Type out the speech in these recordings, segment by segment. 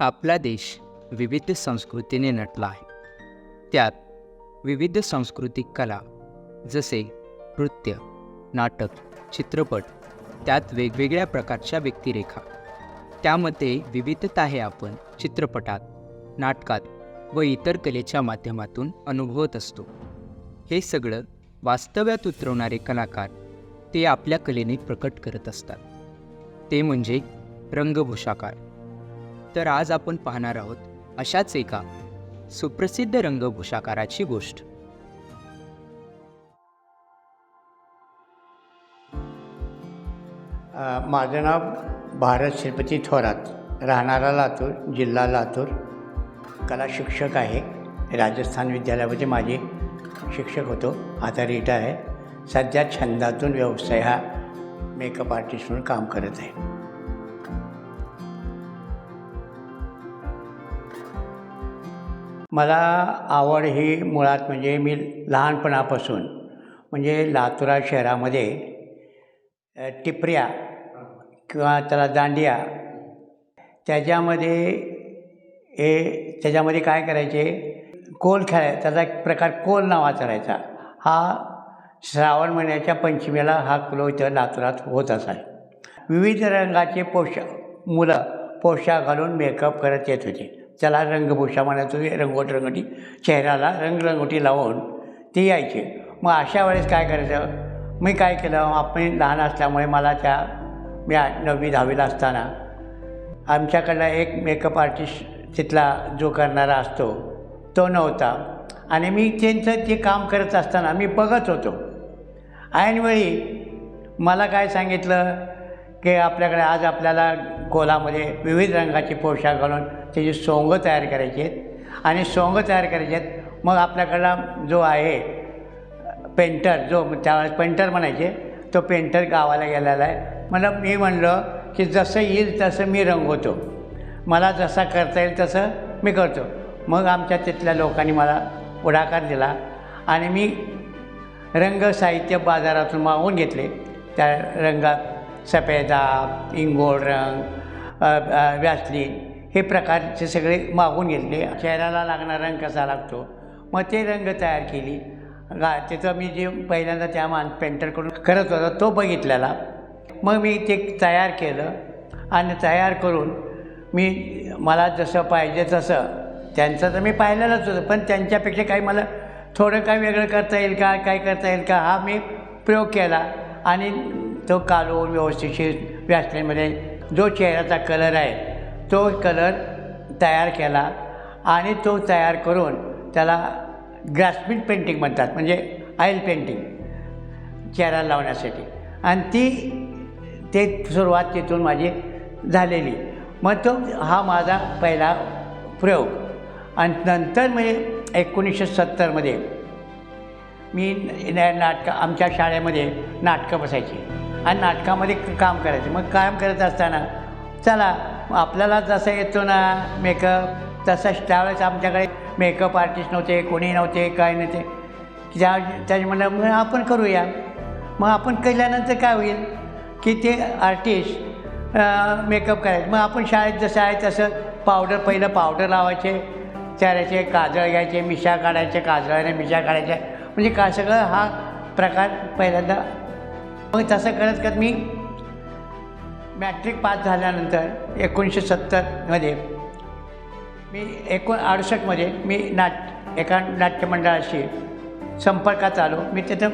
आपला देश विविध संस्कृतीने नटला आहे. त्यात विविध सांस्कृतिक कला जसे नृत्य, नाटक, चित्रपट, त्यात वेगवेगळ्या प्रकारच्या व्यक्तिरेखा, त्यामध्ये विविधता हे आपण चित्रपटात, नाटकात व इतर कलेच्या माध्यमातून अनुभवत असतो. हे सगळं वास्तव्यात उतरवणारे कलाकार ते आपल्या कलेने प्रकट करत असतात. ते म्हणजे रंगभूषाकार. तर आज आपण पाहणार आहोत अशाच एका सुप्रसिद्ध रंगभूषाकाराची गोष्ट. माझं नाव भारत श्रीपती थोरात, राहणारा लातूर, जिल्हा लातूर. कला शिक्षक आहे. राजस्थान विद्यालयामध्ये माझे शिक्षक होतो. आता रिटायर आहे. सध्या छंदातून व्यवसाय हा मेकअप आर्टिस्ट म्हणून काम करत आहे. मला आवड ही मुळात म्हणजे मी लहानपणापासून म्हणजे लातूर शहरामध्ये टिपऱ्या किंवा त्याला दांडिया त्याच्यामध्ये काय करायचे, कोल खेळायचा. त्याचा एक प्रकार कोल नावाचा राहायचा. हा श्रावण महिन्याच्या पंचमीला हा कुलो इथं लातूरात होत असाय. विविध रंगाचे मुलं पोशाख घालून मेकअप करत येत होते. त्याला रंगभूषा म्हणत होते. रंगोटी चेहऱ्याला रंगरंगोटी लावून ते यायचे. मग अशा वेळेस काय करायचं, मी काय केलं, आपण लहान असल्यामुळे मी 9वी 10वीला असताना आमच्याकडला एक मेकअप आर्टिस्ट तिथला जो करणारा असतो तो नव्हता. आणि मी त्यांचं ते काम करत असताना मी बघत होतो. ऐनवेळी मला काय सांगितलं की आपल्याकडे आज आपल्याला कोलामध्ये विविध रंगाचे पोशाख घालून त्याची सोंगं तयार करायची आहेत आणि सोंगं तयार करायची आहेत. मग आपल्याकडला जो आहे पेंटर, जो त्यावेळेस पेंटर म्हणायचे, तो पेंटर गावाला गेलेला आहे. मी म्हणलं की जसं येईल तसं मी रंगवतो, मला जसा करता येईल तसं मी करतो. मग आमच्या तिथल्या लोकांनी मला पुढाकार दिला आणि मी रंग साहित्य बाजारातून मागवून घेतले. त्या रंगात सफेदा, इंगोळ रंग, व्यासलीन हे प्रकारचे सगळे मागवून घेतले. चेहऱ्याला लागणारा रंग कसा लागतो, मग ते रंग तयार केली. तिथं मी जे पहिल्यांदा त्या पेंटरकडून करत होता तो बघितलेला. मग मी ते तयार केलं आणि तयार करून मला जसं पाहिजे तसं, त्यांचं तर मी पाहिलेलंच होतं, पण त्यांच्यापेक्षा काही मला थोडं काय वेगळं करता येईल का, काय करता येईल का, हा मी प्रयोग केला. आणि तो काढून व्यवस्थित व्यासलीनमध्ये जो चेहऱ्याचा कलर आहे तो कलर तयार केला. आणि तो तयार करून त्याला ग्रास्पिड पेंटिंग म्हणतात, म्हणजे ऑइल पेंटिंग चेहऱ्याला लावण्यासाठी. आणि ते सुरुवात तिथून माझी झालेली. मग हा माझा पहिला प्रयोग. आणि नंतर म्हणजे 1970मध्ये मी आमच्या शाळेमध्ये नाटकं बसायची आणि नाटकामध्ये काम करायचे. मग काम करत असताना चला आपल्याला जसं येतो ना मेकअप, तसं त्यावेळेस आमच्याकडे मेकअप आर्टिस्ट नव्हते, कोणी नव्हते, काय नव्हते. त्याच्या म्हणलं मग आपण करूया. मग आपण केल्यानंतर काय होईल की ते आर्टिस्ट मेकअप करायचे. मग आपण शाळेत जसं आहे तसं पहिलं पावडर लावायचे, चेहऱ्याचे काजळ घ्यायचे, मिशा काढायचे, काजळाने मिशा काढायच्या, म्हणजे सगळं हा प्रकार पहिल्यांदा. मग तसं करत करत मी मॅट्रिक पास झाल्यानंतर 1970मध्ये मी 1968मध्ये मी एका नाट्यमंडळाशी संपर्कात आलो. मी तिथं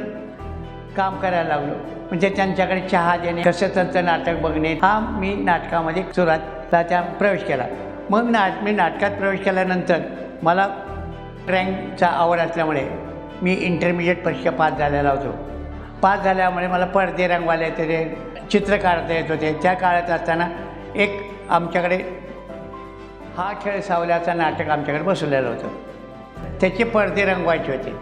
काम करायला लागलो. म्हणजे त्यांच्याकडे चहा देणे, कसं त्यांचं नाटक बघणे, हा मी नाटकामध्ये सुरुवातला त्या प्रवेश केला. मग मी नाटकात प्रवेश केल्यानंतर मला ड्रॉइंगचा आवड असल्यामुळे मी इंटरमिजिएट परीक्षा पास झालेला होतो. पास झाल्यामुळे मला पडदे रंगवाले येत होते, चित्र काढता येत होते. त्या काळात असताना एक आमच्याकडे हा खेळ सावल्याचं नाटक आमच्याकडे बसवलेलं होतं. त्याचे पडदे रंगवायचे होते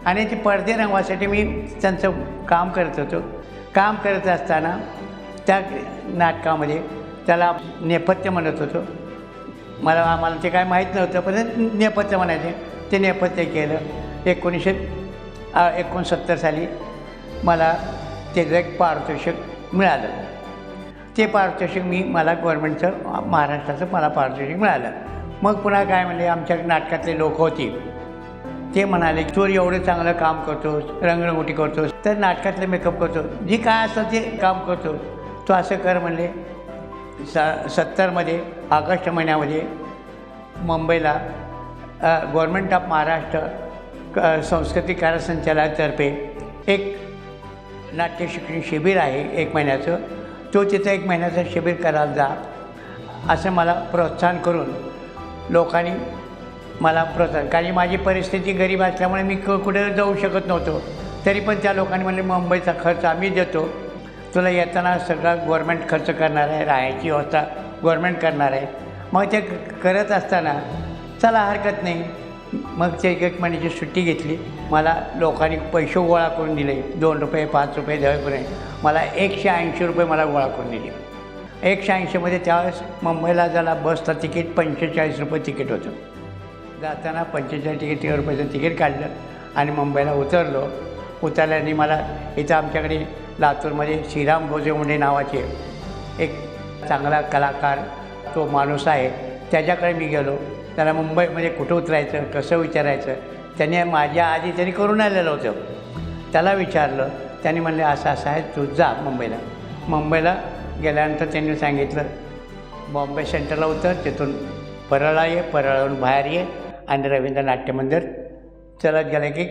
आणि ते पडदे रंगवायसाठी मी त्यांचं काम करत होतो. काम करत असताना त्या नाटकामध्ये त्याला नेपथ्य म्हणत होतो. आम्हाला ते काय माहीत नव्हतं, पण नेपथ्य म्हणायचे. ते नेपथ्य केलं. 1969 साली मला त्याचं एक पारितोषिक मिळालं. ते पारितोषिक मला गव्हर्नमेंटचं महाराष्ट्राचं मला पारितोषिक मिळालं. मग पुन्हा काय म्हणले, आमच्या नाटकातले लोक होती ते म्हणाले, तू एवढं चांगलं काम करतोस, रंगरंगोटी करतोस, तर नाटकातले मेकअप करतो, जे काय असं ते काम करतो, तो असं कर म्हणले. 70मध्ये ऑगस्ट महिन्यामध्ये मुंबईला गव्हर्नमेंट ऑफ महाराष्ट्र संस्कृती कार्य संचालनालयातर्फे एक नाट्य शिक्षण शिबिर आहे 1 महिन्याचं, तो तिथं 1 महिन्याचं शिबिर करायला जा असं मला प्रोत्साहन करून लोकांनी मला प्रोत्साहन, कारण माझी परिस्थिती गरीब असल्यामुळे मी कुठे जाऊ शकत नव्हतो. तरी पण त्या लोकांनी म्हणले, मुंबईचा खर्च आम्ही देतो, तुला येताना सगळा गव्हर्नमेंट खर्च करणार आहे, राहायची व्यवस्था गव्हर्नमेंट करणार आहे. मग ते करत असताना चला हरकत नाही, मग ते 1 महिन्याची सुट्टी घेतली. मला लोकांनी पैसे गोळा करून दिले, 2 रुपये 5 रुपये 10 रुपये, मला 180 रुपये मला गोळा करून दिले. 180मध्ये त्यावेळेस मुंबईला जायला बसचं तिकीट 45 रुपये तिकीट होतं. जाताना 45 रुपयाचं तिकीट काढलं आणि मुंबईला उतरलो. उतरल्याने मला इथं आमच्याकडे लातूरमध्ये श्रीराम भोजे नावाचे एक चांगला कलाकार तो माणूस आहे, त्याच्याकडे मी गेलो. त्याला मुंबईमध्ये कुठं उतरायचं, कसं विचारायचं, त्याने माझ्या आधी तरी करून आलेलं होतं. त्याला विचारलं, त्याने म्हणले असं असं आहे, तू जा मुंबईला. मुंबईला गेल्यानंतर त्यांनी सांगितलं, बॉम्बे सेंटरला उतर, तिथून परळला ये, परळावरून बाहेर ये आणि रवींद्र नाट्य मंदिर चलत गेलं की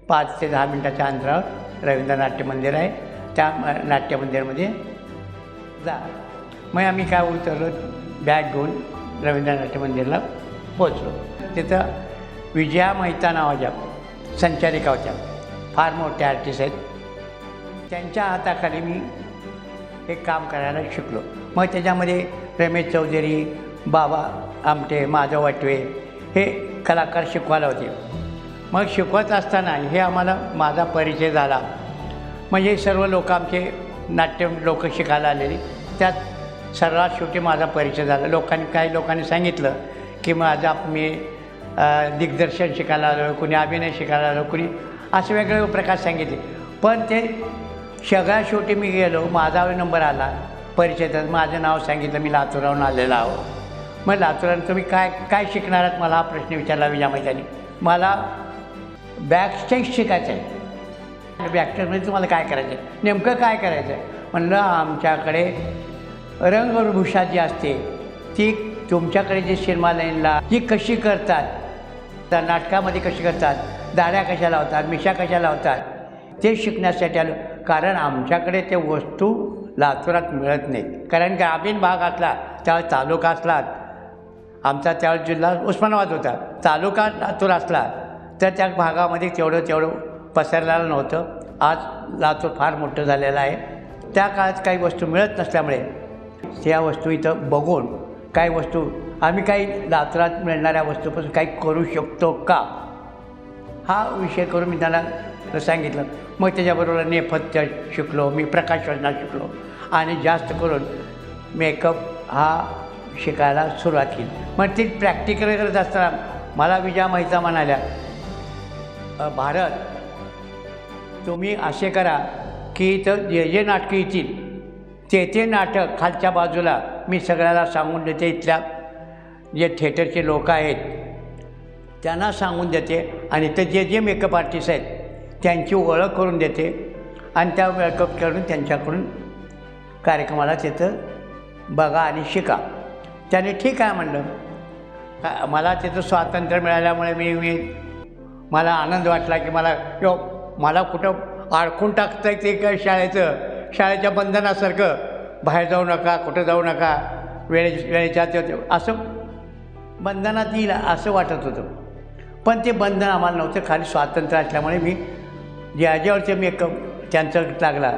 5 ते 10 मिनटाच्या अंतरावर रवींद्र नाट्य मंदिर आहे, त्या नाट्य मंदिरमध्ये जा. मग आम्ही काय उतरलो, बॅग घेऊन रवींद्र नाट्य मंदिरला पोचलो. तिथं विजया मेहता नावाच्या संचालिका होत्या, फार मोठ्या आर्टिस्ट आहेत. त्यांच्या हाताखाली मी हे काम करायला शिकलो. मग त्याच्यामध्ये रमेश चौधरी, बाबा आमटे, माधव वाटवे हे कलाकार शिकवायला होते. मग शिकवत असताना हे आम्हाला माझा परिचय झाला. म्हणजे सर्व लोक आमचे नाट्य लोक शिकायला आलेली, त्यात सर्वात शेवटी माझा परिचय झाला. काही लोकांनी सांगितलं की मी दिग्दर्शन शिकायला आलो, कुणी अभिनय शिकायला आलो, कुणी असे वेगवेगळे प्रकार सांगितले. पण ते सगळ्यात शेवटी मी गेलो, माझा नंबर आला परिचयात, माझं नाव सांगितलं, मी लातूराहून आलेलो आहो. मग लातूराहून तुम्ही काय शिकणार आहात, मला हा प्रश्न विचारला विजया मेहतानी. मला बॅकस्टेज शिकायचं आहे. बॅकस्टेजमध्ये तुम्हाला काय करायचं आहे, नेमकं काय करायचं आहे? म्हणलं आमच्याकडे रंगभूषा जी असते ती तुमच्याकडे जी सिनेमा लाईनला जी कशी करतात, त्या नाटकामध्ये कशी करतात, दाढ्या कशा लावतात, मिशा कशा लावतात, ते शिकण्यासाठी आलो. कारण आमच्याकडे ते वस्तू लातूरात मिळत नाहीत. कारण ग्रामीण भाग असला, त्यावेळेस तालुका असला, आमचा त्यावेळेस जिल्हा उस्मानाबाद होता, तालुका लातूर असला तर त्या भागामध्ये तेवढं पसरलेलं नव्हतं. आज लातूर फार मोठं झालेलं आहे. त्या काळात काही वस्तू मिळत नसल्यामुळे त्या वस्तू इथं बघून काही वस्तू आम्ही काही लातूरात मिळणाऱ्या वस्तूपासून काही करू शकतो का, हा विषय करून मी त्याला सांगितलं. मग त्याच्याबरोबर नेपथ्य शिकलो, मी प्रकाशरचना शिकलो आणि जास्त करून मेकअप हा शिकायला सुरुवात केली. मग ती प्रॅक्टिकल करत असताना मला विजया मेहता म्हणाल्या, भारत तुम्ही असे करा की इथं जे नाटकं येतील ते नाटक खालच्या बाजूला मी सगळ्याला सांगून देते, इथल्या जे थिएटरचे लोक आहेत त्यांना सांगून देते आणि इथं जे मेकअप आर्टिस्ट आहेत त्यांची ओळख करून देते आणि त्या मेकअप करून त्यांच्याकडून कार्यक्रमाला तिथं बघा आणि शिका. त्याने ठीक आहे म्हणलं. मला तिथं स्वातंत्र्य मिळाल्यामुळे मला आनंद वाटला की मला कुठं अडकून टाकता येते का शाळेच्या बंधनासारखं, बाहेर जाऊ नका, कुठं जाऊ नका, वेळेच्या असं बंधनात येईल असं वाटत होतं. पण ते बंधन आम्हाला नव्हतं, खाली स्वातंत्र्य असल्यामुळे मी ज्याच्यावरचे मेकअप त्यांचं लागला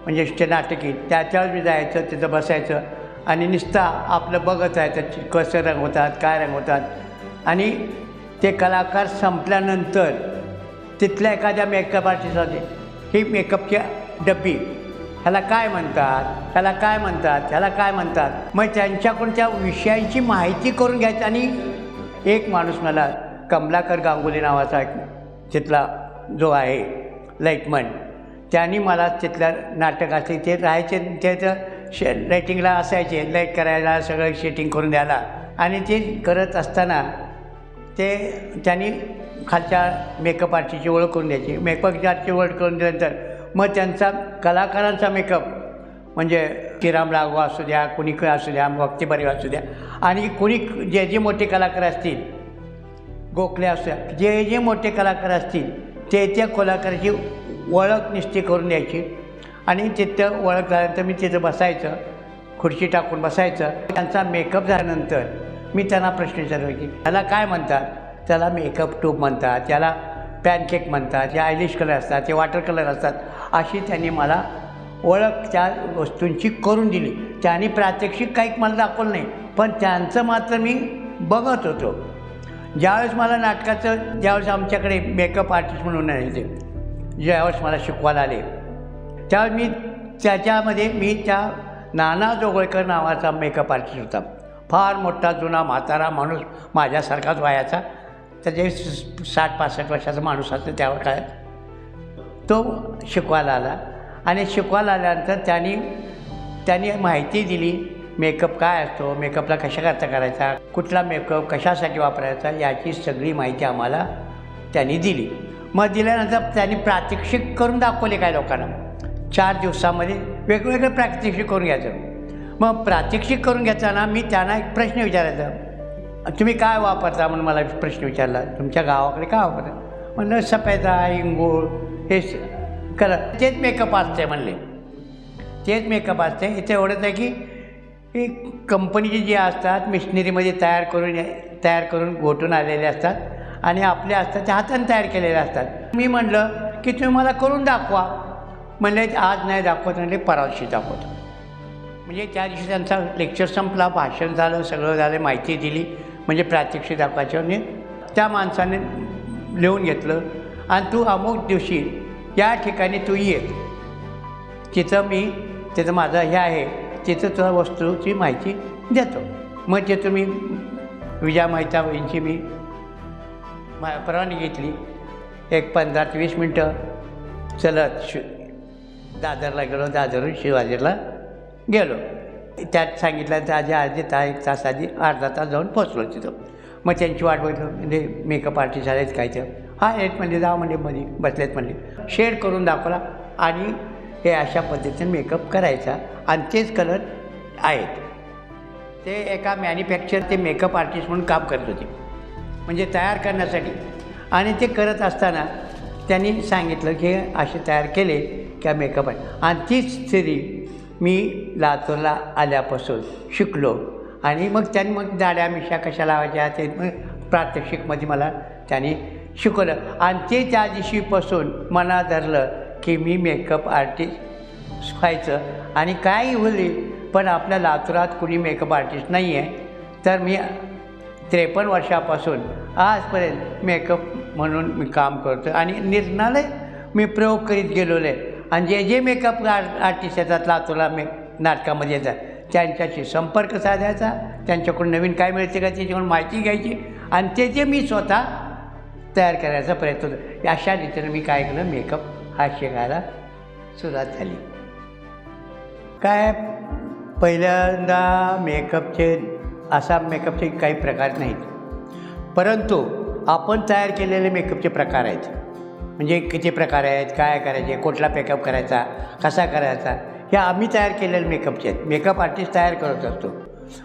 म्हणजे ते नाटकी त्याच्यावर मी जायचं, तिथं बसायचं आणि नुसतं आपलं बघत राहायचं कसं रंगवतात, काय रंगवतात. आणि ते कलाकार संपल्यानंतर तिथल्या एखाद्या मेकअप आर्टिस्टमध्ये ही मेकअपची डब्बी, ह्याला काय म्हणतात, ह्याला काय म्हणतात, ह्याला काय म्हणतात, मग त्यांच्याकडून त्या विषयांची माहिती करून घ्यायची. आणि एक माणूस मला कमलाकर गांगुली नावाचा तिथला जो आहे लाईटमन, त्यांनी मला तिथल्या नाटक असले ते राहायचे, लाईटिंगला असायचे, लाईट करायला सगळं शेटिंग करून द्यायला. आणि ते करत असताना त्यांनी खालच्या मेकअप आर्टिस्टची ओळख करून द्यायची. मेकअप आर्टिस्टची ओळख करून दिल्यानंतर मग त्यांचा कलाकारांचा मेकअप म्हणजे श्रीराम लागू असू द्या, कुणी असू द्या, भक्ती बरी असू द्या, आणि कुणी जे मोठे कलाकार असतील, गोखले असू द्या, जे मोठे कलाकार असतील त्या कलाकाराची ओळख निश्चित करून द्यायची. आणि तिथं ओळख झाल्यानंतर मी तिथं बसायचं, खुर्ची टाकून बसायचं. त्यांचा मेकअप झाल्यानंतर मी त्यांना प्रश्न विचारायचे, त्याला काय म्हणतात? त्याला मेकअप ट्यूब म्हणतात, त्याला पॅनकेक म्हणतात, जे आयलिश कलर असतात, ते वॉटर कलर असतात. अशी त्यांनी मला ओळख त्या वस्तूंची करून दिली. त्यांनी प्रात्यक्षिक काही मला दाखवलं नाही, पण त्यांचं मात्र मी बघत होतो. ज्यावेळेस मला नाटकाचं, ज्यावेळेस आमच्याकडे मेकअप आर्टिस्ट म्हणून यायचे, ज्यावेळेस मला शिकवायला आले, त्यावेळेस मी त्या नाना जोगळेकर नावाचा मेकअप आर्टिस्ट होता. फार मोठा जुना म्हातारा माणूस, माझ्यासारखाच वयाचा, त्याचे 60-65 वर्षाचा माणूस असतो त्यावर काय. तो शिकवायला आला आणि शिकवायला आल्यानंतर त्यांनी माहिती दिली, मेकअप काय असतो, मेकअपला कशाकरता करायचा, कुठला मेकअप कशासाठी वापरायचा, याची सगळी माहिती आम्हाला त्यांनी दिली. मग दिल्यानंतर त्यांनी प्रात्यक्षिक करून दाखवले काय लोकांना. 4 दिवसामध्ये वेगवेगळं प्रात्यक्षिक करून घ्यायचं. मग प्रात्यक्षिक करून घेताना मी त्यांना एक प्रश्न विचारायचा, तुम्ही काय वापरता म्हणून मला प्रश्न विचारला, तुमच्या गावाकडे काय वापरता? म्हणलं सफेदा, इंगूळ, हे कलर, तेच मेकअप असते म्हणले, तेच मेकअप असते. इथे एवढंच आहे की कंपनीचे जे असतात मिशनरीमध्ये तयार करून गोठून आलेले असतात आणि आपले असतात ते हाताने तयार केलेले असतात. मी म्हणलं की तुम्ही मला करून दाखवा. म्हणले आज नाही दाखवत, म्हणले परवा दिवशी दाखवतो. म्हणजे त्या दिवशी त्यांचा लेक्चर संपला, भाषण झालं, सगळं झालं, माहिती दिली, म्हणजे प्रात्यक्षिक दाखवायचं. म्हणजे त्या माणसाने लिहून घेतलं आणि तू अमुक दिवशी या ठिकाणी तू ये, तिथं माझं हे आहे, तिथं तुला वस्तूची माहिती देतो. मग तिथं मी विजया मेहताबाईंची मी परवानगी घेतली. एक 15 ते 20 मिनटं चलत दादरला गेलो, दादरहून शिवाजीला गेलो. त्यात सांगितलं तर आधी 1 तास आधी, अर्धा तास जाऊन पोचलो तिथं. मग त्यांची वाट बघितलं, म्हणजे मेकअप आर्टिस्ट आलेत काय ते, हा येत म्हणजे जाऊ म्हणजे मध्ये बसलेत म्हणले, शेड करून दाखवला आणि हे अशा पद्धतीने मेकअप करायचा आणि तेच कलर आहेत. ते एका मॅन्युफॅक्चर ते मेकअप आर्टिस्ट म्हणून काम करत होते, म्हणजे तयार करण्यासाठी. आणि ते करत असताना त्यांनी सांगितलं की असे तयार केले की मेकअप आहे. आणि तीच थेरी मी लातूरला आल्यापासून शिकलो. आणि मग दाढ्या मिशा कशा लावायच्या ते मग प्रात्यक्षिकमध्ये मला त्यांनी शिकवलं. आणि ते त्या दिवशीपासून मनात धरलं की मी मेकअप आर्टिस्ट व्हायचं. आणि काही होईल पण आपल्या लातूरात कुणी मेकअप आर्टिस्ट नाही आहे. तर मी 53 वर्षापासून आजपर्यंत मेकअप म्हणून मी काम करतो आणि निर्णालय मी प्रयोग करीत गेलेलो आहे. आणि जे मेकअप आर्टिस्ट येतात लातूरला नाटकामध्ये येतात त्यांच्याशी संपर्क साधायचा, त्यांच्याकडून नवीन काय मिळते का त्याच्याकडून माहिती घ्यायची आणि ते मी स्वतः तयार करायचा प्रयत्न होतो. अशा रीतीने मी काय केलं, मेकअप हा शिकायला सुरुवात झाली. काय पहिल्यांदा मेकअपचे काही प्रकार नाहीत, परंतु आपण तयार केलेले मेकअपचे प्रकार आहेत. म्हणजे किती प्रकार आहेत, काय करायचे, कुठला मेकअप करायचा, कसा करायचा, हे आम्ही तयार केलेले मेकअपचे आहेत. मेकअप आर्टिस्ट तयार करत असतो.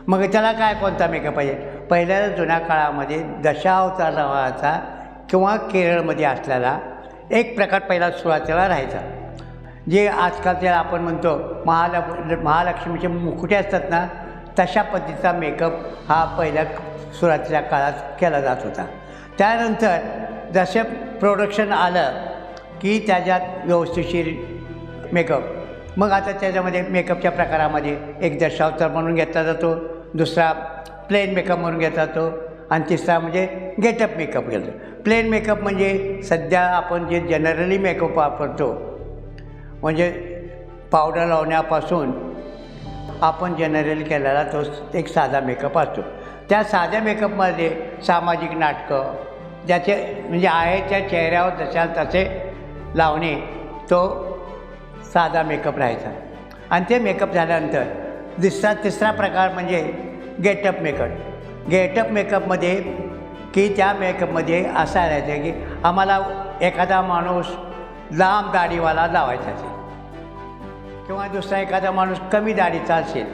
मग त्याला काय कोणता मेकअप पाहिजे. पहिल्या जुन्या काळामध्ये दशावतार नावाचा किंवा केरळमध्ये असलेला एक प्रकार पहिला सुरुवातीला राहायचा, जे आजकाल त्याला आपण म्हणतो महालक्ष्मीचे मुकुटे असतात ना, तशा पद्धतीचा मेकअप हा पहिल्या सुरुवातीच्या काळात केला जात होता. त्यानंतर जसं प्रोडक्शन आलं की त्याच्यात व्यवस्थिशीर मेकअप, मग आता त्याच्यामध्ये मेकअपच्या प्रकारामध्ये एक दशावतार म्हणून घेतला जातो, दुसरा प्लेन मेकअप म्हणून घेतला जातो आणि तिसरा म्हणजे गेटअप मेकअप घेतो. प्लेन मेकअप म्हणजे सध्या आपण जे जनरली मेकअप वापरतो, म्हणजे पावडर लावण्यापासून आपण जनरली केलेला तो एक साधा मेकअप असतो. त्या साध्या मेकअपमध्ये सामाजिक नाटकं ज्याचे म्हणजे आहे त्या चेहऱ्यावर जशाल तसे लावणे, तो साधा मेकअप राहायचा. आणि ते मेकअप झाल्यानंतर तिसरा प्रकार म्हणजे गेटअप मेकअप. गेटअप मेकअपमध्ये की त्या मेकअपमध्ये असं राहायचं की आम्हाला एखादा माणूस लांब दाढीवाला लावायचा असेल किंवा दुसरा एखादा माणूस कमी दाढीचा असेल,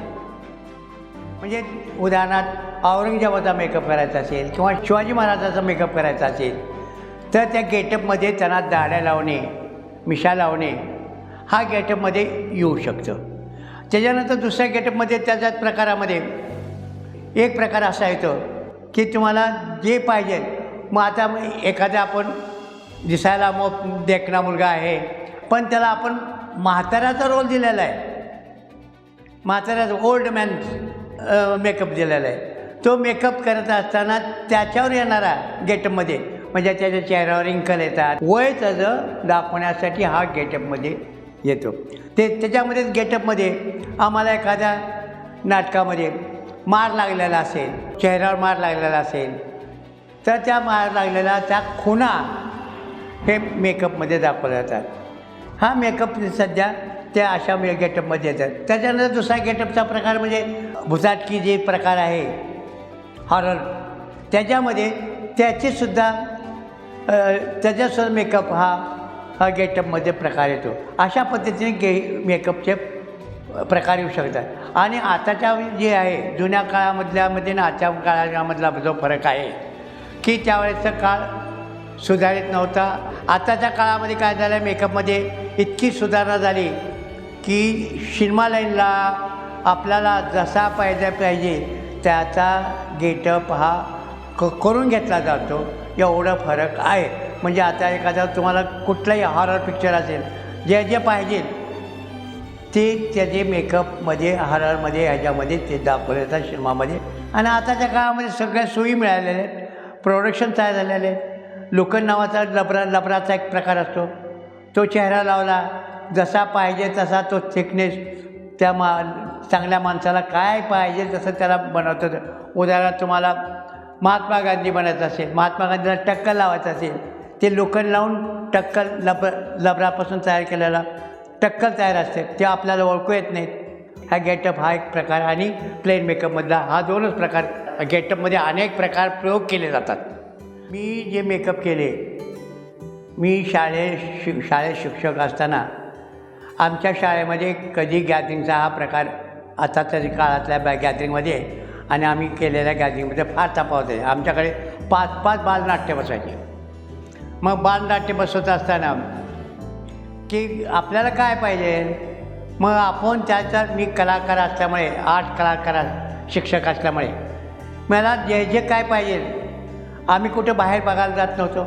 म्हणजे उदाहरणार्थ औरंगजेबाचा मेकअप करायचा असेल किंवा शिवाजी महाराजाचा मेकअप करायचा असेल तर त्या गेटअपमध्ये त्यांना दाढ्या लावणे, मिशा लावणे हा गेटअपमध्ये येऊ शकतं. त्याच्यानंतर दुसऱ्या गेटअपमध्ये त्याच्याच प्रकारामध्ये एक प्रकार असा येतो की तुम्हाला जे पाहिजे, मग आता एखादा आपण दिसायला देखणा मुलगा आहे पण त्याला आपण म्हाताऱ्याचा रोल दिलेला आहे, म्हाताऱ्याचा ओल्ड मॅन मेकअप दिलेला आहे. तो मेकअप करत असताना त्याच्यावर येणारा गेटअपमध्ये म्हणजे त्याच्या चेहऱ्यावर रिंकल येतात, वय त्याचं दाखवण्यासाठी हा गेटअपमध्ये येतो. त्याच्यामध्ये गेटअपमध्ये आम्हाला एखाद्या नाटकामध्ये मार लागलेला असेल, चेहऱ्यावर मार लागलेला असेल तर त्या मार लागलेला त्या खुणा हे मेकअपमध्ये दाखवल्या जातात. हा मेकअप सध्या त्या अशा गेटअपमध्ये येतात. त्याच्यानंतर दुसरा गेटअपचा प्रकार म्हणजे भुताटकी जे प्रकार आहे हॉरर, त्याच्यामध्ये त्याचीसुद्धा मेकअप हा गेटअपमध्ये प्रकार येतो. अशा पद्धतीने मेकअपचे प्रकार येऊ शकतात. आणि आताच्या जे आहे जुन्या काळामधल्यामध्ये ना आजच्या काळामधला जो फरक आहे की त्यावेळेचा काळ सुधारित नव्हता. आताच्या काळामध्ये काय झालं, मेकअपमध्ये इतकी सुधारणा झाली की सिनेमा लाईनला आपल्याला जसा पाहिजे त्याचा गेटअप हा करून घेतला जातो, एवढं फरक आहे. म्हणजे आता एखादा तुम्हाला कुठलाही हॉरर पिक्चर असेल, जे पाहिजे ते त्याचे मेकअपमध्ये हॉररमध्ये ह्याच्यामध्ये ते दाखवले जातात सिनेमामध्ये. आणि आताच्या काळामध्ये सगळ्या सोयी मिळालेल्या आहेत, प्रोडक्शन तयार झालेले आहेत. लोखंड नावाचा लबराचा एक प्रकार असतो, तो चेहरा लावला जसा पाहिजे तसा तो थिकनेस त्या चांगल्या माणसाला काय पाहिजे तसं त्याला बनवतो. उदाहरणार्थ तुम्हाला महात्मा गांधी बनायचं असेल, महात्मा गांधीला टक्कल लावायचं असेल, ते लोखंड लावून टक्कल लबरापासून तयार केलेला टक्कल तयार असते, ते आपल्याला ओळखू येत नाहीत. हा गेटअप हा एक प्रकार आणि प्लेन मेकअपमधला हा दोनच प्रकार. गेटअपमध्ये अनेक प्रकार प्रयोग केले जातात. मी जे मेकअप केले, मी शाळेत शिक्षक असताना आमच्या शाळेमध्ये कधी गॅदरिंगचा हा प्रकार आताच्या काळातल्या गॅदरिंगमध्ये आणि आम्ही केलेल्या गॅदरिंगमध्ये फार तफावत आहे. आमच्याकडे 5-5 बालनाट्य बसायचे. मग बालनाट्य बसवत असताना की आपल्याला काय पाहिजे, मग आपण मी कलाकार असल्यामुळे, आर्ट कलाकार शिक्षक असल्यामुळे मला जे काय पाहिजे आम्ही कुठं बाहेर बघायला जात नव्हतो,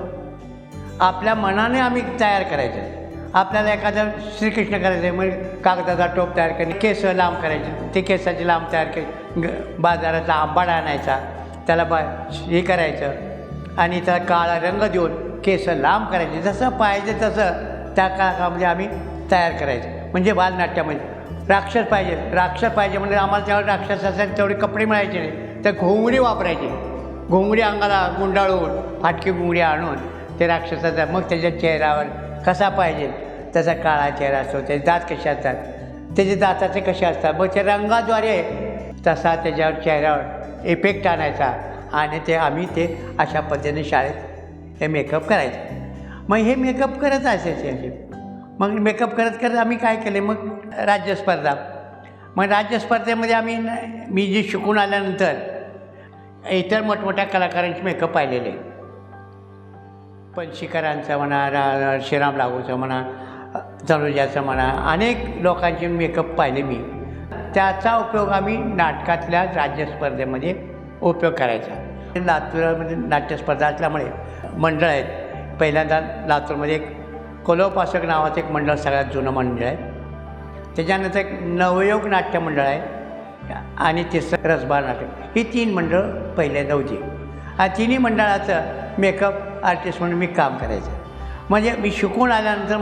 आपल्या मनाने आम्ही तयार करायचं. आपल्याला एखादं श्रीकृष्ण करायचं आहे, मग कागदाचा टोप तयार करणे, केस लांब करायचे, ते केसाची लांब तयार केली, बाजाराचा आंबाडा आणायचा, त्याला हे करायचं आणि त्याला काळा रंग देऊन केस लांब करायचे, जसं पाहिजे तसं त्या काळामध्ये आम्ही तयार करायचं. म्हणजे बालनाट्यामध्ये राक्षस पाहिजे म्हणजे आम्हाला त्यावेळी राक्षस असेल तेवढे कपडे मिळायचे नाही, तर घोंगडी वापरायची. घोंगडी अंगाला गुंडाळून फाटकी घोंगडी आणून ते राक्षसाचा, मग त्याच्या चेहऱ्यावर कसा पाहिजे त्याचा काळा चेहरा असतो, त्याचे दात कसे असतात, त्याचे दाताचे कसे असतात, मग त्या रंगाद्वारे तसा त्याच्यावर चेहऱ्यावर इफेक्ट आणायचा आणि आम्ही अशा पद्धतीने शाळेत हे मेकअप करायचं. मग हे मेकअप करत असायचे. मग मेकअप करत आम्ही काय केले, मग राज्यस्पर्धा. मग राज्यस्पर्धेमध्ये मी जे शिकून आल्यानंतर इतर मोठमोठ्या कलाकारांचे मेकअप पाहिलेले, पणशीकरांचं म्हणा, श्रीराम लागूचं म्हणा, तनुजाचं म्हणा, अनेक लोकांचे मेकअप पाहिले मी. त्याचा उपयोग आम्ही नाटकातल्या राज्यस्पर्धेमध्ये उपयोग करायचा. लातूरमध्ये नाट्यस्पर्धा असल्यामुळे मंडळ आहेत. पहिल्यांदा लातूरमध्ये एक कोलोपासक नावाचं एक मंडळ सगळ्यात जुनं मंडळ आहे. त्याच्यानंतर एक नवयोग नाट्य मंडळ आहे आणि तिसरं रसबार नाटक. ही 3 मंडळ पहिल्यांदा होती. हा तिन्ही मंडळाचं मेकअप आर्टिस्ट म्हणून मी काम करायचं. म्हणजे मी शिकून आल्यानंतर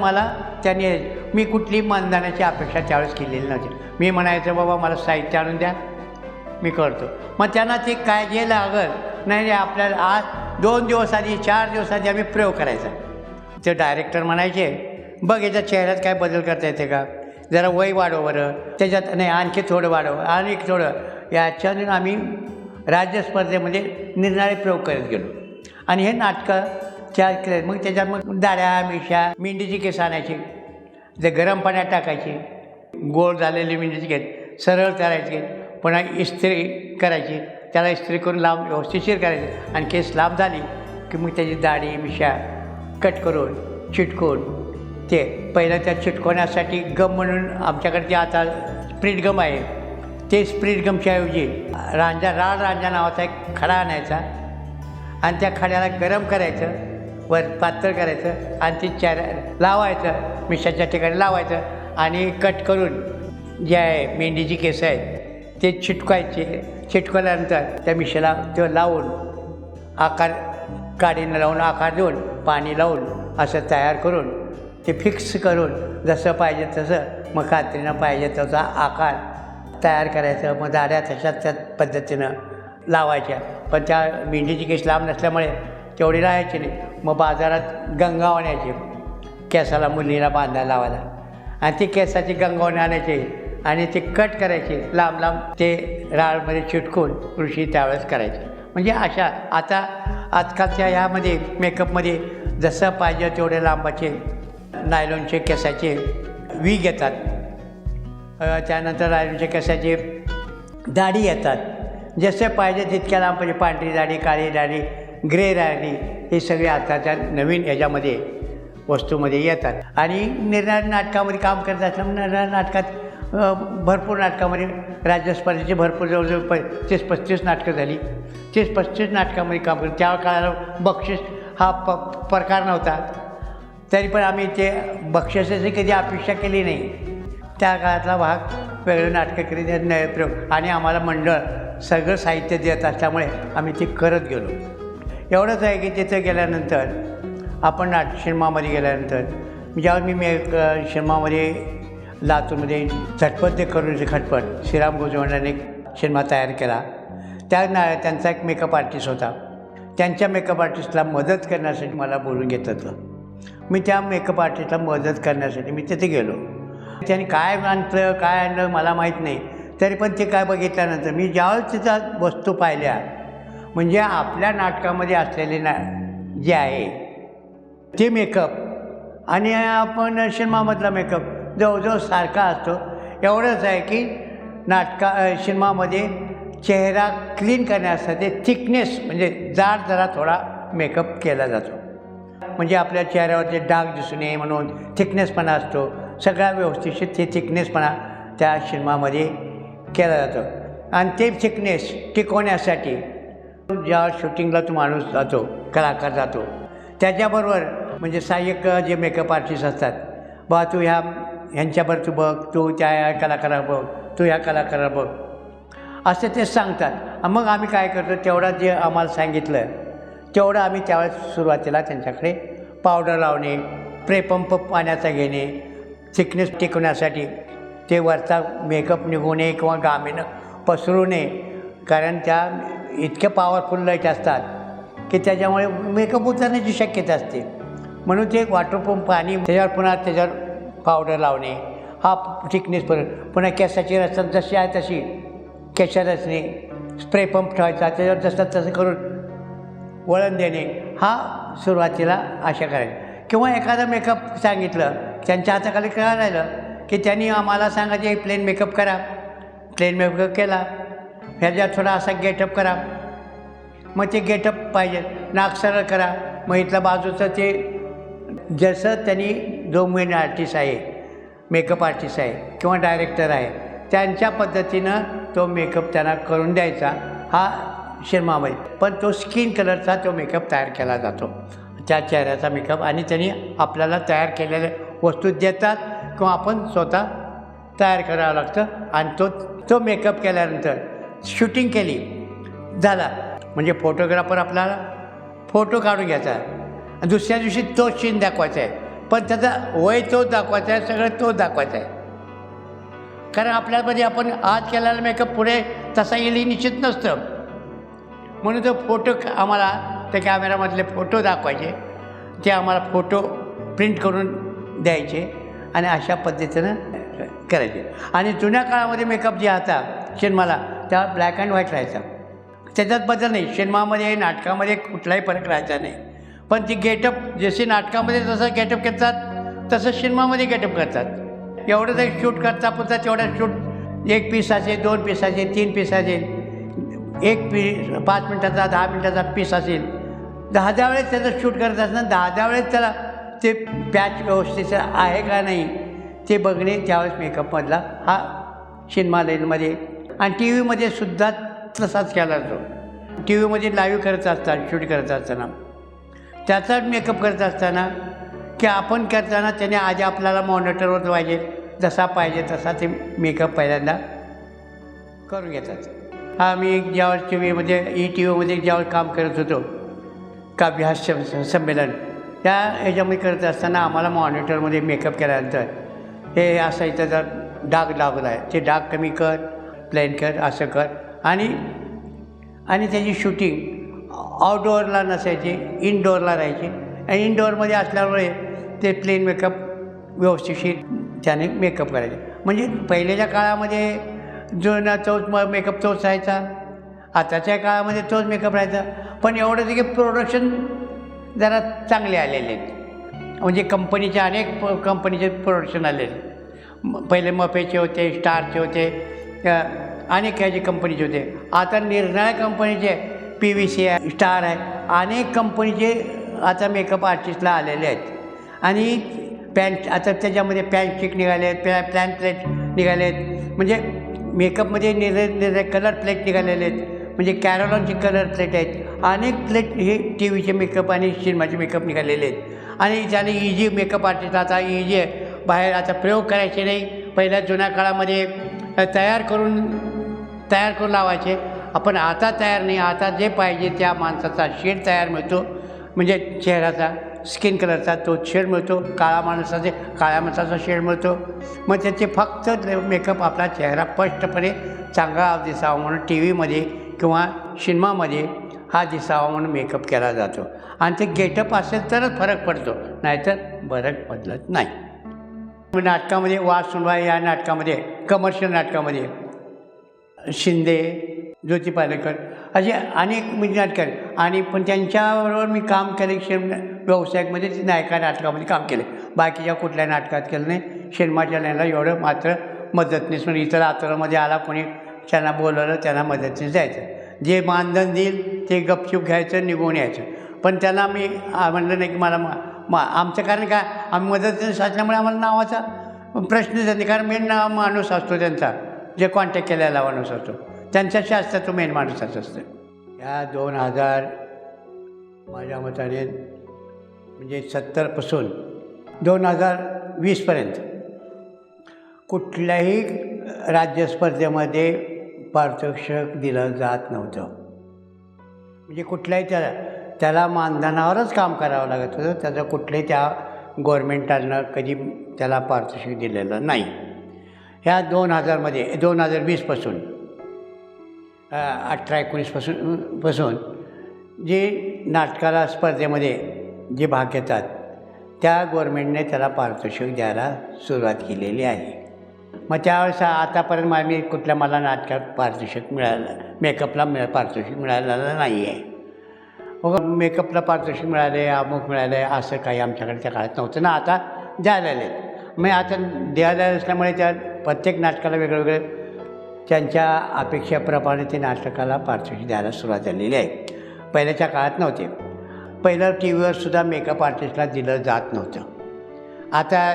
मी कुठली मानधनाची अपेक्षा त्यावेळेस केलेली नव्हती. मी म्हणायचं बाबा मला साहित्य आणून द्या, मी करतो. मग त्यांना ते काय जे लागत नाही, आपल्याला आज 2 दिवस आधी 4 दिवस आधी आम्ही प्रयोग करायचा. ते डायरेक्टर म्हणायचे बघ याच्या चेहऱ्यात काय बदल करता येते का, जरा वय वाढव बरं, त्याच्यात नाही आणखी थोडं वाढव आणि थोडं, याच्यातून आम्ही राज्य स्पर्धेमध्ये निरनिराळे प्रयोग करत गेलो. आणि हे नाटकं मग त्याच्यात मग दाढ्या मिशा, मेंढीची केस आणायची, ते गरम पाण्यात टाकायची, गोल झालेली मेंढीची केस सरळ करायची, पुन्हा इस्त्री करायची, त्याला इस्त्री करून लांब व्यवस्थितशीर करायची, आणि केस लांब झाली की मग त्याची दाढी मिशा कट करून चिटकून ते पहिलं त्या चिटकवण्यासाठी गम म्हणून आमच्याकडे जे आता स्प्रिट गम आहे, ते स्प्रिट गमच्या ऐवजी राळ रांजा नावाचा एक खडा आणायचा आणि त्या खड्याला गरम करायचं, वर पातळ करायचं आणि ती लावायचं, मिशाच्या ठिकाणी लावायचं आणि कट करून जे आहे मेंढीची केस आहेत ते चिटकवल्यानंतर त्या मिशाला तो लावून आकार काडीनं लावून आकार देऊन पाणी लावून असं तयार करून ते फिक्स करून जसं पाहिजे तसं मग खात्रीनं पाहिजे तसा आकार तयार करायचं. मग दाढ्या तशाच त्या पद्धतीनं लावायच्या, पण त्या मेंढीची केस लांब नसल्यामुळे तेवढी राहायची नाही. मग बाजारात गंगावणे आणायची केसाला मुलीला बांधायला लावायला, आणि ती केसाची गंगावणे आणायची आणि ते कट करायचे लांब लांब, ते राळमध्ये चिटकून ऋषी त्यावेळेस करायचे. म्हणजे अशा आता आजकालच्या ह्यामध्ये मेकअपमध्ये जसं पाहिजे तेवढे लांबाचे नायलॉनचे केसाचे वीग येतात, त्यानंतर नायलॉनचे केसाचे दाढी येतात, जसे पाहिजे तितक्या लांबाची पांढरी दाढी, काळी दाढी, ग्रे दाढी, हे सगळे आताच्या नवीन ह्याच्यामध्ये वस्तूमध्ये येतात. आणि निरनिराळ्या नाटकामध्ये काम करत असल्यामुळे निरनिराळ्या नाटकात भरपूर नाटकामध्ये राज्य स्पर्धेची भरपूर जवळजवळ 30-35 नाटकं झाली. 30-35 नाटकामध्ये काम करतो. त्या काळाला बक्षीस हा प्रकार नव्हता, तरी पण आम्ही ते बक्षिसाची कधी अपेक्षा केली नाही. त्या काळातला भाग वेगळं नाटकं केली प्रयोग, आणि आम्हाला मंडळ सगळं साहित्य देत असल्यामुळे आम्ही ते करत गेलो. एवढंच आहे की तिथं गेल्यानंतर आपण सिनेमामध्ये गेल्यानंतर ज्यावेळी मी सिनेमामध्ये लातूरमध्ये झटपट ते करूची खटपट श्रीराम गोजवण्याने एक सिनेमा तयार केला. त्यांचा एक मेकअप आर्टिस्ट होता. त्यांच्या मेकअप आर्टिस्टला मदत करण्यासाठी मला बोलून घेत होतं. मी त्या मेकअप आर्टिस्टला मदत करण्यासाठी मी तिथे गेलो. त्यांनी काय आणलं मला माहीत नाही, तरी पण ते काय बघितल्यानंतर मी ज्यावेळेस तिथं वस्तू पाहिल्या, म्हणजे आपल्या नाटकामध्ये असलेले जे आहे ते मेकअप आणि आपण सिनेमामधला मेकअप जवळजवळ सारखा असतो. एवढंच आहे की सिनेमामध्ये चेहरा क्लीन करण्यासाठी थिकनेस म्हणजे जाड जरा थोडा मेकअप केला जातो, म्हणजे आपल्या चेहऱ्यावरचे डाग दिसून नये म्हणून थिकनेसपणा असतो. सगळ्या व्यवस्थित ते थिकनेसपणा त्या सिनेमामध्ये केला जातो. आणि ते थिकनेस टिकवण्यासाठी ज्या शूटिंगला तो माणूस जातो, कलाकार जातो, त्याच्याबरोबर म्हणजे सहाय्यक जे मेकअप आर्टिस्ट असतात, बा तू ह्यांच्याबरोबर तू बघ, तू त्या कलाकाराला बघ, तू ह्या कलाकाराला बघ, असं ते सांगतात. मग आम्ही काय करतो, तेवढं जे आम्हाला सांगितलं तेवढं आम्ही त्यावेळेस सुरुवातीला त्यांच्याकडे पावडर लावणे, स्प्रे पंप पाण्याचा घेणे, थिकनेस टिकवण्यासाठी ते वरचा मेकअप निघू नये किंवा घामेनं पसरू नये, कारण त्या इतक्या पॉवरफुल लाईट असतात की त्याच्यामुळे मेकअप उतरण्याची शक्यता असते. म्हणून ते वॉटरप्रूफ पाणी, त्याच्यावर पावडर लावणे, हा थिकनेस पुन्हा केसाची रचना जशी आहे तशी केशा रचने, स्प्रे पंप ठेवायचा, त्याच्यावर तसं करून वळण देणे, हा सुरुवातीला अशा करायचं. किंवा एखादा मेकअप सांगितलं, त्यांच्या हाताखाली काय राहिलं की त्यांनी आम्हाला सांगायचे प्लेन मेकअप करा, प्लेन मेकअप केला, ह्याच्यात थोडा असा गेटअप करा, मग ते गेटअप पाहिजे, नाक सरळ करा, मग इथल्या बाजूचं ते जसं त्यांनी जो मेन आर्टिस्ट आहे, मेकअप आर्टिस्ट आहे किंवा डायरेक्टर आहे, त्यांच्या पद्धतीनं तो मेकअप त्यांना करून द्यायचा. हा सिनेमामध्ये पण तो स्किन कलरचा तो मेकअप तयार केला जातो, त्या चेहऱ्याचा मेकअप, आणि त्यांनी आपल्याला तयार केलेल्या वस्तू देतात किंवा आपण स्वतः तयार करावं लागतं. आणि तो मेकअप केल्यानंतर शूटिंग केली झाला म्हणजे फोटोग्राफर आपल्याला फोटो काढून घ्यायचा आणि दुसऱ्या दिवशी तो सीन दाखवायचा आहे, पण त्याचा वय तोच दाखवायचा आहे, सगळं तोच दाखवायचा आहे. कारण आपल्यामध्ये आपण आज केलेला मेकअप पुढे तसा येईल निश्चित नसतं, म्हणून तो फोटो आम्हाला त्या कॅमेरामधले फोटो दाखवायचे, ते आम्हाला फोटो प्रिंट करून द्यायचे, आणि अशा पद्धतीनं करायचे. आणि जुन्या काळामध्ये मेकअप जे होता सिनेमाला त्या ब्लॅक अँड व्हाईट राहायचा. त्याच्यात बदल नाही. सिनेमामध्ये नाटकामध्ये कुठलाही फरक राहायचा नाही. पण ती गेटअप जसे नाटकामध्ये जसं गेटअप करतात तसं सिनेमामध्ये गेटअप करतात. एवढं जरी शूट करता पुरता तेवढं शूट 1 पीस असेल, 2 पीस असेल, 3 पीस असेल, 1 पीस 5 मिनटाचा 10 मिनटाचा पीस असेल, 10 वेळेस त्याचं शूट करत असताना 10 वेळेस त्याला ते पॅच व्यवस्थित आहे का नाही ते बघणे त्यावेळेस मेकअपमधला हा सिनेमा लाईनमध्ये. आणि टी व्हीमध्ये सुद्धा तसाच केला जातो. टी व्हीमध्ये लाईव्ह करत असताना शूट करत असताना त्याचा मेकअप करत असताना की आपण करताना त्याने आधी आपल्याला मॉनिटरवर पाहिजे जसा पाहिजे तसा ते मेकअप पहिल्यांदा करून घेतात. हा मी ज्यावेळेस टी व्हीमध्ये टी व्हीमध्ये ज्यावेळेस काम करत होतो काव्यहास संमेलन त्या ह्याच्यामध्ये करत असताना आम्हाला मॉनिटरमध्ये मेकअप केल्यानंतर हे असायचं जर डाग लागला आहे ते डाग कमी कर, प्लेन कर, असं कर. आणि त्याची शूटिंग आउटडोअरला नसायची, इनडोअरला राहायची. आणि इनडोअरमध्ये असल्यामुळे ते प्लेन मेकअप व्यवस्थितशीर त्याने मेकअप करायचे. म्हणजे पहिल्याच्या काळामध्ये जो ना तोच मेकअप तोच राहायचा, आताच्या काळामध्ये तोच मेकअप राहायचा. पण एवढंच की प्रोडक्शन जरा चांगले आलेले आहेत. म्हणजे कंपनीचे अनेक कंपनीचे प्रोडक्शन आलेले. पहिले मफेचे होते, स्टारचे होते, अनेक ह्याचे कंपनीचे होते. आता निरनिराळ्या कंपनीचे PVC आहे, स्टार आहे, अनेक कंपनीचे आता मेकअप आर्टिस्टला आलेले आहेत. आणि पॅन्ट आता त्याच्यामध्ये पॅन्ट स्टिक निघाले आहेत, प्लॅन प्लेट निघाले आहेत. म्हणजे मेकअपमध्ये निरे कलर प्लेट निघालेले आहेत. म्हणजे कॅरोलॉनचे कलर प्लेट आहेत. अनेक प्लेट हे टी व्हीचे मेकअप आणि सिनेमाचे मेकअप निघालेले आहेत. आणि त्याने इझी मेकअप आर्टिस्ट आता इझी आहे. बाहेर आता प्रयोग करायचे नाही. पहिल्या जुन्या काळामध्ये तयार करून लावायचे. आपण आता तयार नाही. आता जे पाहिजे त्या माणसाचा शेड तयार मिळतो. म्हणजे चेहऱ्याचा स्किन कलरचा तो शेड मिळतो. काळ्या माणसाचा शेड मिळतो. मग त्याचे फक्त मेकअप आपला चेहरा स्पष्टपणे चांगला दिसावा म्हणून टी व्हीमध्ये किंवा सिनेमामध्ये हा दिसावा म्हणून मेकअप केला जातो. आणि ते गेटअप असेल तरच फरक पडतो, नाहीतर फरक बदलत नाही. नाटकामध्ये वाद सुनवा या नाटकामध्ये, कमर्शियल नाटकामध्ये शिंदे, ज्योती पालेकर असे अनेक नाटकं. आणि पण त्यांच्याबरोबर मी काम केले व्यावसायिकमध्ये नायका नाटकामध्ये काम केले. बाकीच्या कुठल्या नाटकात केलं नाही. सिनेमाच्या लाईनला एवढं मात्र मदतनीस म्हणून इतर आतोरामध्ये आला कोणी त्यांना बोलवलं त्यांना मदतनीस द्यायचं. जे मानधन देईल ते गपचूप घ्यायचं, निघून यायचं. पण त्यांना मी म्हणलं नाही की मला आमचं कारण काय, आम्ही मदतनीस असल्यामुळे आम्हाला नावाचा प्रश्नच नाही. कारण मेन माणूस असतो त्यांचा, जे कॉन्टॅक्ट केलेला माणूस असतो त्यांच्याशी असतं, तो मेन माणूसाच असतं. या 2000 माझ्या मताने म्हणजे 70पासून 2020पर्यंत कुठल्याही राज्यस्पर्धेमध्ये पारितोषिक दिलं जात नव्हतं. म्हणजे कुठल्याही त्याला मानधनावरच काम करावं लागत होतं. त्याचं कुठल्याही त्या गव्हर्मेंटानं कधी त्याला पारितोषिक दिलेलं नाही. ह्या 2020पासून 18-19पासून जे नाटकाला स्पर्धेमध्ये जे भाग घेतात त्या गव्हर्मेंटने त्याला पारितोषिक द्यायला सुरुवात केलेली आहे. मग त्यावेळेस आतापर्यंत मला नाटकात पारितोषिक मेकअपला पारितोषिक मिळालेलं नाही आहे. मेकअपला पारितोषिक मिळाले, अमुक मिळाले असं काही आमच्याकडे त्या काळात नव्हतं ना. आता द्यायला आले. मग आता द्यायला असल्यामुळे त्या प्रत्येक नाटकाला वेगळं त्यांच्या अपेक्षेप्रमाणे ते नाटकाला पारितोषिक द्यायला सुरुवात झालेली आहे. पहिल्याच्या काळात नव्हते. पहिलं टी व्हीवरसुद्धा मेकअप आर्टिस्टला दिलं जात नव्हतं. आता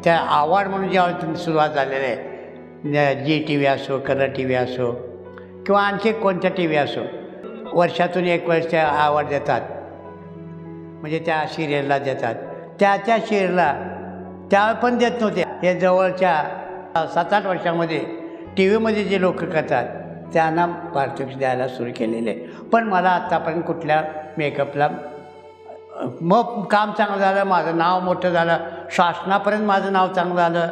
त्या अवॉर्ड म्हणून ज्यावेळेस सुरुवात झालेली आहे, जी टी व्ही असो, कलर टी व्ही असो किंवा आणखी कोणत्या टी व्ही असो, वर्षातून एक वेळेस त्या अवॉर्ड देतात. म्हणजे त्या सिरियलला देतात. त्या सिरियलला त्यावेळेस पण देत नव्हते. हे जवळच्या 7-8 वर्षामध्ये टी व्हीमध्ये जे लोक करतात त्यांना पारितोषिक द्यायला सुरू केलेले आहे. पण मला आत्तापर्यंत कुठल्या मेकअपला मग काम चांगलं झालं, माझं नाव मोठं झालं, शासनापर्यंत माझं नाव चांगलं झालं,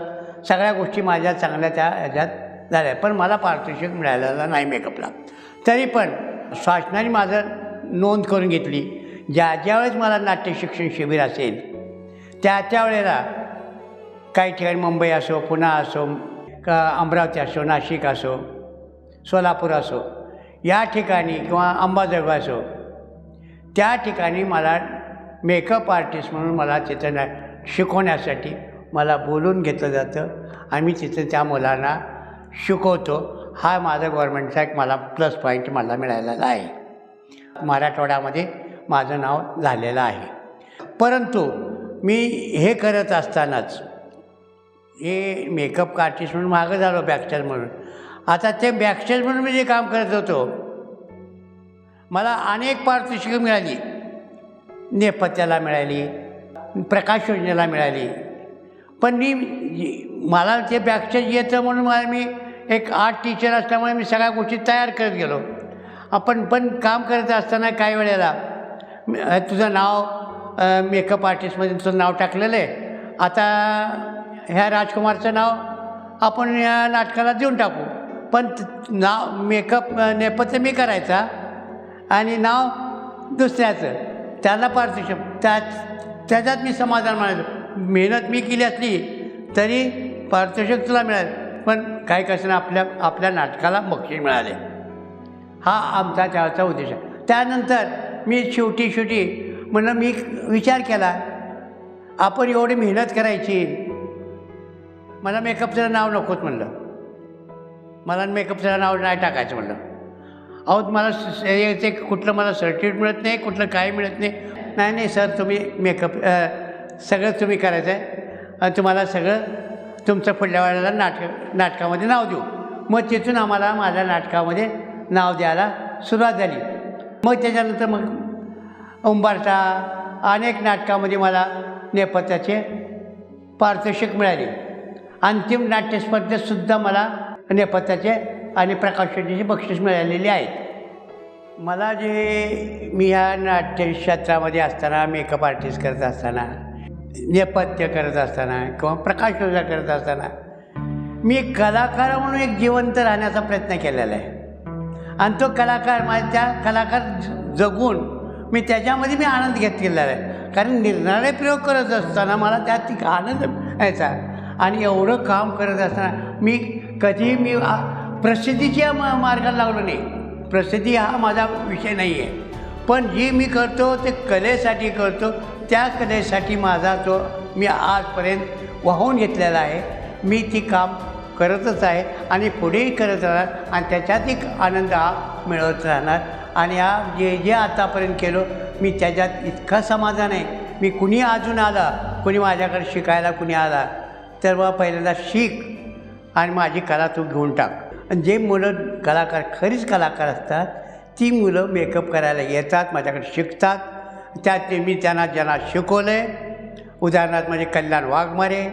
सगळ्या गोष्टी माझ्या चांगल्या त्या ह्याच्यात झाल्या. पण मला पारितोषिक मिळालेलं नाही मेकअपला. तरी पण शासनाने माझं नोंद करून घेतली. ज्या वेळेस मला नाट्य शिक्षण शिबिर असेल त्या वेळेला काही ठिकाणी मुंबई असो, पुणे असो, अमरावती असो, नाशिक असो, सोलापूर असो, या ठिकाणी किंवा अंबाजोगाई असो, त्या ठिकाणी मला मेकअप आर्टिस्ट म्हणून मला तिथं शिकवण्यासाठी मला बोलून घेतलं जातं आणि मी तिथं त्या मुलांना शिकवतो. हा माझा गव्हर्नमेंटचा एक मला प्लस पॉईंट मला मिळालेला आहे. मराठवाड्यामध्ये माझं नाव झालेलं आहे. परंतु मी हे करत असतानाच हे मेकअप आर्टिस्ट म्हणून मागं झालो बॅकस्टेज म्हणून. आता ते बॅकस्टेज म्हणून मी जे काम करत होतो, मला अनेक पारितोषिकं मिळाली. नेपथ्याला मिळाली, प्रकाश योजनेला मिळाली. पण मला ते बॅकस्टेज येतं म्हणून मी एक आर्ट टीचर असल्यामुळे मी सगळ्या गोष्टी तयार करत गेलो. पण काम करत असताना काही वेळेला तुझं नाव मेकअप आर्टिस्टमध्ये तुझं नाव टाकलेलं आहे, आता ह्या राजकुमारचं नाव आपण या नाटकाला देऊन टाकू. पण नाव मेकअप नेपथ्य मी करायचा आणि नाव दुसऱ्याचं, त्याला पारितोषिक त्याच्यात मी समाधान मानायचो. मेहनत मी केली असली तरी पारितोषिक तुला मिळालं, पण काही कसं आपल्या नाटकाला बक्षीस मिळाले. हा आमचा त्याचा उद्देश आहे. त्यानंतर मी शेवटी म्हणून मी विचार केला, आपण एवढी मेहनत करायची, मला मेकअपचं नाव नकोच म्हणलं, मला मेकअपचं नाव नाही टाकायचं म्हणलं. अहो मला ते कुठलं मला सर्टिफिकेट मिळत नाही, कुठलं काही मिळत नाही सर, तुम्ही मेकअप सगळं तुम्ही करायचं आहे, तुम्हाला सगळं तुमचं पुढल्या वेळेला नाटकामध्ये नाव देऊ. मग तिथून आम्हाला माझ्या नाटकामध्ये नाव द्यायला सुरुवात झाली. मग त्याच्यानंतर मग उंबरठा अनेक नाटकामध्ये मला नेपथ्याचे पारितोषिक मिळाले. अंतिम नाट्य स्पर्धेतसुद्धा मला नेपथ्याचे आणि प्रकाश योजनेची बक्षीस मिळालेली आहेत. मला मी ह्या नाट्य क्षेत्रामध्ये असताना, मेकअप आर्टिस्ट करत असताना, नेपथ्य करत असताना किंवा प्रकाश योजना करत असताना मी कलाकार म्हणून एक जिवंत राहण्याचा प्रयत्न केलेला आहे. आणि तो त्या कलाकार जगून मी त्याच्यामध्ये मी आनंद घेतलेला आहे. कारण निरनिराळे प्रयोग करत असताना मला त्यात आनंद यायचा. आणि एवढं काम करत असताना मी कधी प्रसिद्धीच्या मार्गाला लागलो नाही. प्रसिद्धी हा माझा विषय नाही आहे, पण जे मी करतो ते कलेसाठी करतो. त्या कलेसाठी माझा मी आजपर्यंत वाहून घेतलेला आहे. मी ती काम करतच आहे आणि पुढेही करत राहणार आणि त्याच्यात एक आनंद हा मिळवत राहणार. आणि जे आतापर्यंत केलो मी त्याच्यात इतका समाधान आहे. मी कुणी अजून आला, कुणी माझ्याकडे शिकायला कुणी आला तर मग पहिल्यांदा शिक आणि माझी कला तू घेऊन टाक. आणि जे मुलं खरीच कलाकार असतात ती मुलं मेकअप करायला येतात, माझ्याकडे शिकतात. त्यात मी ज्यांना शिकवलं आहे, उदाहरणार्थ म्हणजे कल्याण वाघमारे,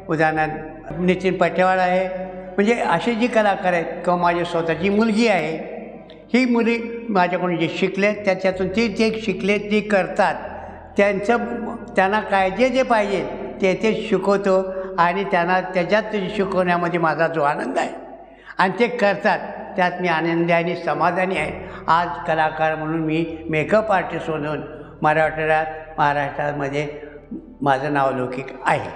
उदाहरणार्थ नितीन पटेवाड आहे, म्हणजे असे जी कलाकार आहेत किंवा माझी स्वतःची मुलगी आहे, ही मुली माझ्याकडून जे शिकले त्याच्यातून ते शिकले ते करतात. त्यांना काय जे पाहिजे ते शिकवतो आणि त्यांना त्याच्यात शिकवण्यामध्ये माझा जो आनंद आहे आणि ते करतात त्यात मी आनंदी आणि समाधानी आहे. आज कलाकार म्हणून मी मेकअप आर्टिस्ट म्हणून महाराष्ट्रामध्ये माझं नाव लौकिक आहे.